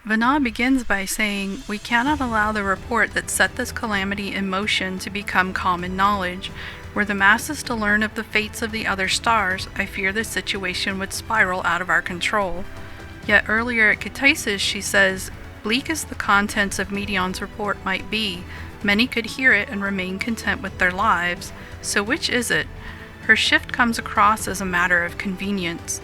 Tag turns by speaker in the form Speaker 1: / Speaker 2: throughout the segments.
Speaker 1: Venat begins by saying, "We cannot allow the report that set this calamity in motion to become common knowledge. Were the masses to learn of the fates of the other stars, I fear the situation would spiral out of our control." Yet earlier at Ktisis she says, "Bleak as the contents of Medion's report might be, many could hear it and remain content with their lives. So which is it?" Her shift comes across as a matter of convenience.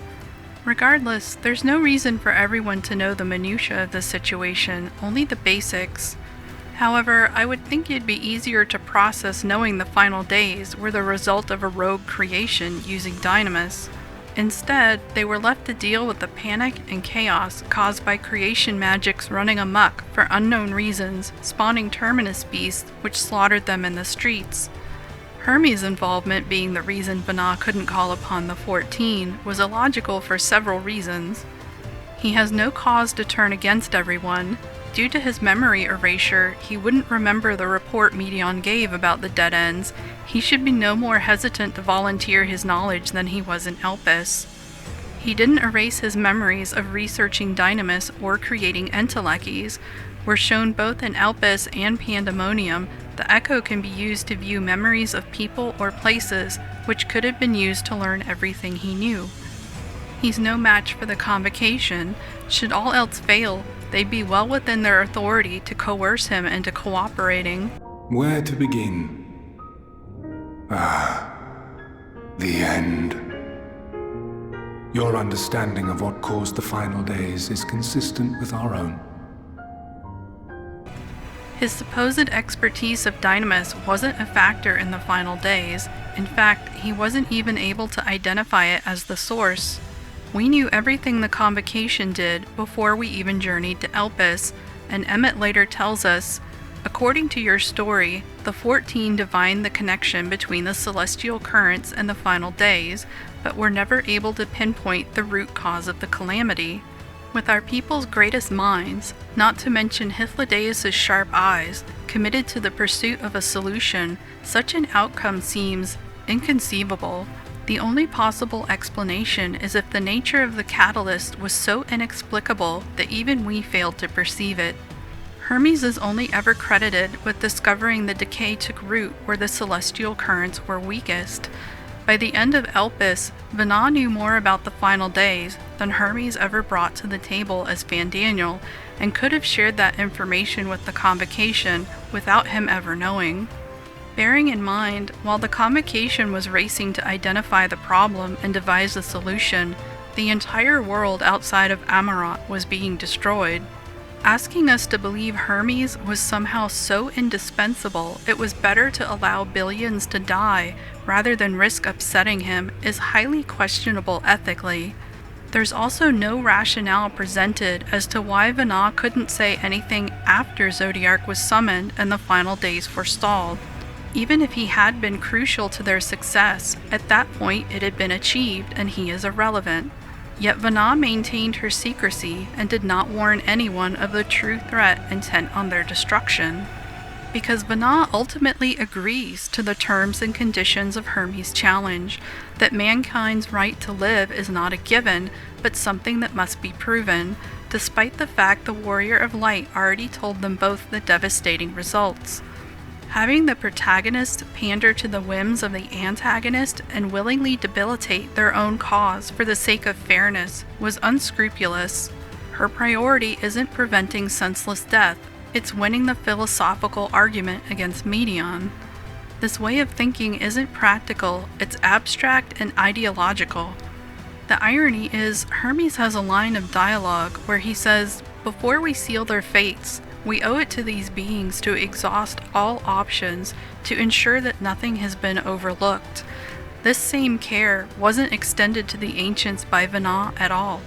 Speaker 1: Regardless, there's no reason for everyone to know the minutiae of the situation, only the basics. However, I would think it'd be easier to process knowing the final days were the result of a rogue creation using dynamis. Instead, they were left to deal with the panic and chaos caused by creation magics running amok for unknown reasons, spawning terminus beasts which slaughtered them in the streets. Hermes' involvement being the reason Venat couldn't call upon the 14 was illogical for several reasons. He has no cause to turn against everyone. Due to his memory erasure, he wouldn't remember the report Medion gave about the dead ends. He should be no more hesitant to volunteer his knowledge than he was in Elpis. He didn't erase his memories of researching dynamis or creating entelechies. Were shown both in Elpis and Pandemonium, the echo can be used to view memories of people or places which could have been used to learn everything he knew. He's no match for the Convocation. Should all else fail, they'd be well within their authority to coerce him into cooperating.
Speaker 2: Where to begin? The end. Your understanding of what caused the final days is consistent with our own.
Speaker 1: His supposed expertise of dynamis wasn't a factor in the final days. In fact, he wasn't even able to identify it as the source. We knew everything the Convocation did before we even journeyed to Elpis, and Emet later tells us, "According to your story, the 14 divined the connection between the celestial currents and the final days, but were never able to pinpoint the root cause of the calamity. With our people's greatest minds, not to mention Hythlodaeus' sharp eyes, committed to the pursuit of a solution, such an outcome seems inconceivable. The only possible explanation is if the nature of the catalyst was so inexplicable that even we failed to perceive it. Hermes is only ever credited with discovering the decay took root where the celestial currents were weakest. By the end of Elpis, Venat knew more about the final days than Hermes ever brought to the table as Fandaniel, and could have shared that information with the Convocation without him ever knowing. Bearing in mind, while the Convocation was racing to identify the problem and devise a solution, the entire world outside of Amarant was being destroyed. Asking us to believe Hermes was somehow so indispensable it was better to allow billions to die rather than risk upsetting him is highly questionable ethically. There's also no rationale presented as to why Venat couldn't say anything after Zodiark was summoned and the final days forestalled. Even if he had been crucial to their success, at that point it had been achieved and he is irrelevant. Yet Venat maintained her secrecy and did not warn anyone of the true threat intent on their destruction. Because Venat ultimately agrees to the terms and conditions of Hermes' challenge, that mankind's right to live is not a given, but something that must be proven, despite the fact the Warrior of Light already told them both the devastating results. Having the protagonist pander to the whims of the antagonist and willingly debilitate their own cause for the sake of fairness was unscrupulous. Her priority isn't preventing senseless death, it's winning the philosophical argument against Medion. This way of thinking isn't practical, it's abstract and ideological. The irony is, Hermes has a line of dialogue where he says, "Before we seal their fates, we owe it to these beings to exhaust all options to ensure that nothing has been overlooked." This same care wasn't extended to the ancients by Venat at all.